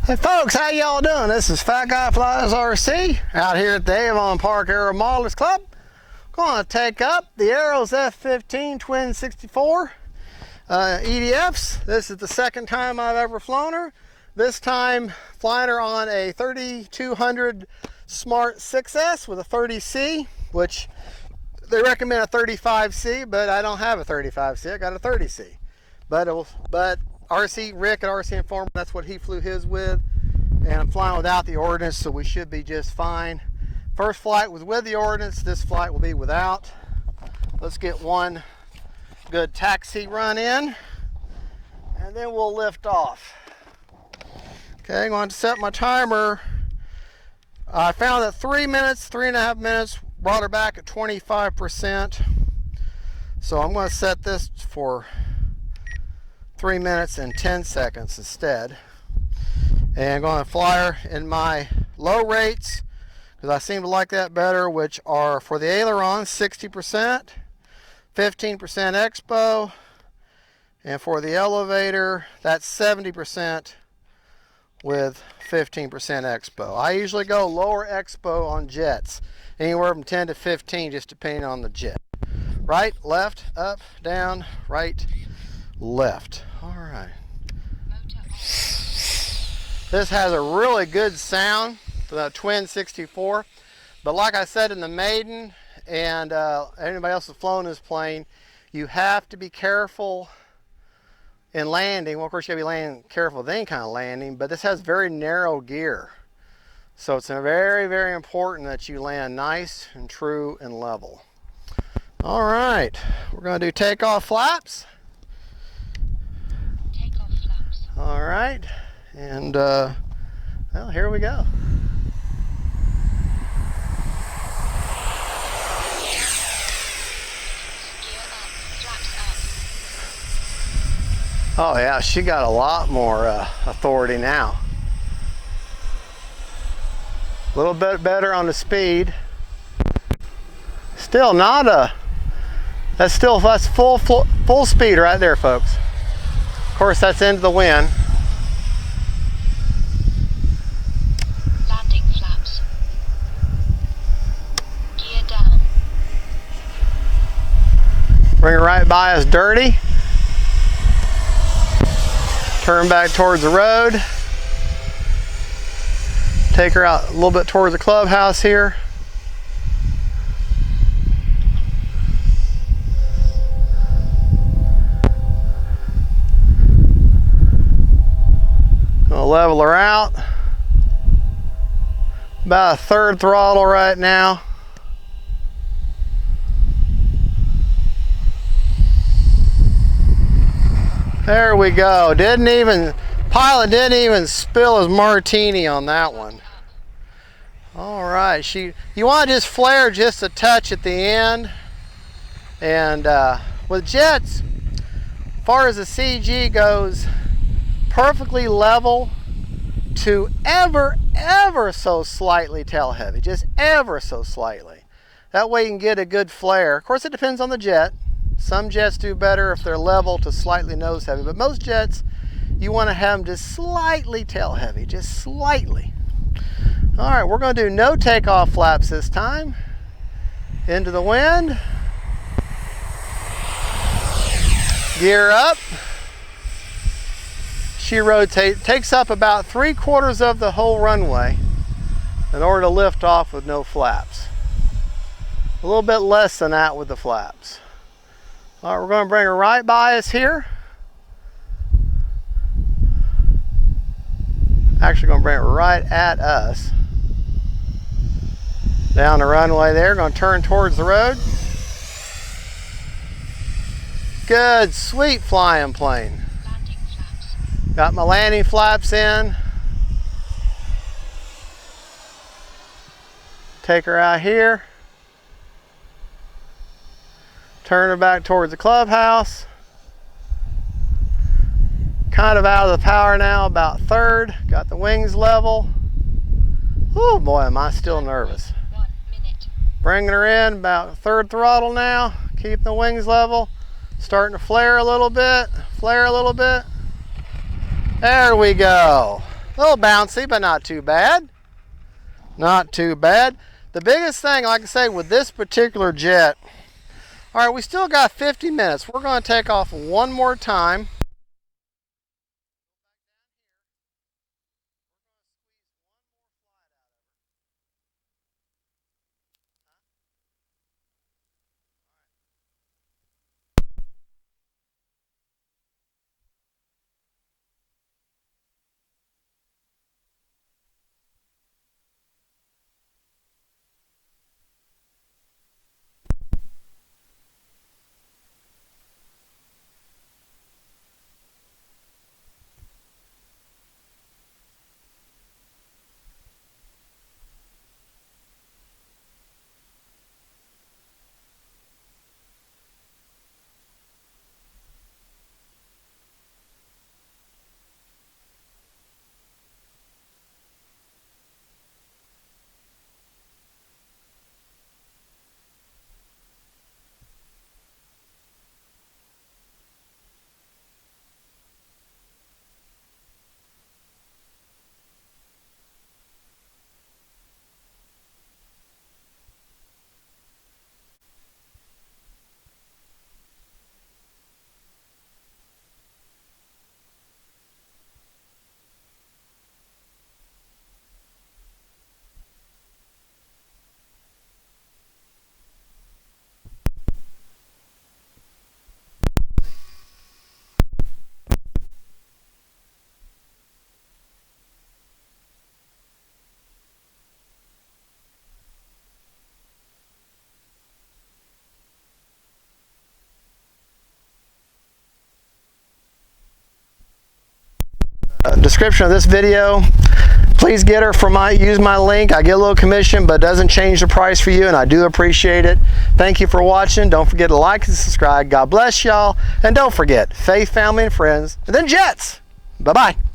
Hey folks, how y'all doing? This is Fat Guy Flies RC out here at the Avon Park Aero Modelers Club. Going to take up the Aero's F-15 Twin 64 EDFs. This is the second time I've ever flown her. This time flying her on a 3200 Smart 6S with a 30C, which they recommend a 35C, but I don't have a 35C. I got a 30C. But Rick at RC Informer, that's what he flew his with. And I'm flying without the ordnance, so we should be just fine. First flight was with the ordnance, this flight will be without. Let's get one good taxi run in, and then we'll lift off. Okay, I'm going to set my timer. I found that 3.5 minutes, brought her back at 25%. So I'm going to set this for 3 minutes and 10 seconds instead. And I'm going to fly her in my low rates because I seem to like that better, which are for the aileron 60%, 15% expo, and for the elevator that's 70% with 15% expo. I usually go lower expo on jets, anywhere from 10 to 15 just depending on the jet. Right, left, up, down, right, left. All right. This has a really good sound for the Twin 64, but like I said in the maiden, and anybody else that's flown this plane, you have to be careful in landing. Well, of course you gotta be landing careful with any kind of landing, but this has very narrow gear. So it's very, very important that you land nice and true and level. All right, we're gonna do takeoff flaps. Takeoff flaps. All right, and well, here we go. Oh yeah, she got a lot more authority now. A little bit better on the speed. Still not a, that's full speed right there, folks. Of course, that's into the wind. Landing flaps. Gear down. Bring her right by us dirty. Turn back towards the road. Take her out a little bit towards the clubhouse here. Gonna level her out. About a third throttle right now. There we go. Pilot didn't even spill his martini on that one. All right, you want to just flare just a touch at the end. And with jets, as far as the CG goes, perfectly level to ever so slightly tail heavy, just ever so slightly. That way you can get a good flare. Of course, it depends on the jet. Some jets do better if they're level to slightly nose heavy, but most jets, you want to have them just slightly tail heavy, just slightly. All right, we're going to do no takeoff flaps this time. Into the wind. Gear up. She takes up about 3/4 of the whole runway in order to lift off with no flaps. A little bit less than that with the flaps. All right, we're going to bring her right by us here. Actually going to bring her right at us. Down the runway there, going to turn towards the road. Good, sweet flying plane. Landing flaps. Got my landing flaps in. Take her out here. Turn her back towards the clubhouse. Kind of out of the power now, about third. Got the wings level. Oh boy, am I still nervous. 1 minute. Bringing her in, about third throttle now. Keep the wings level. Starting to flare a little bit. Flare a little bit. There we go. A little bouncy, but not too bad. Not too bad. The biggest thing, like I say, with this particular jet, all right, we still got 50 minutes. We're going to take off one more time. Description of this video. Please get her for use my link. I get a little commission, but it doesn't change the price for you, and I do appreciate it. Thank you for watching. Don't forget to like and subscribe. God bless y'all, and don't forget faith, family, and friends, and then jets. Bye-bye.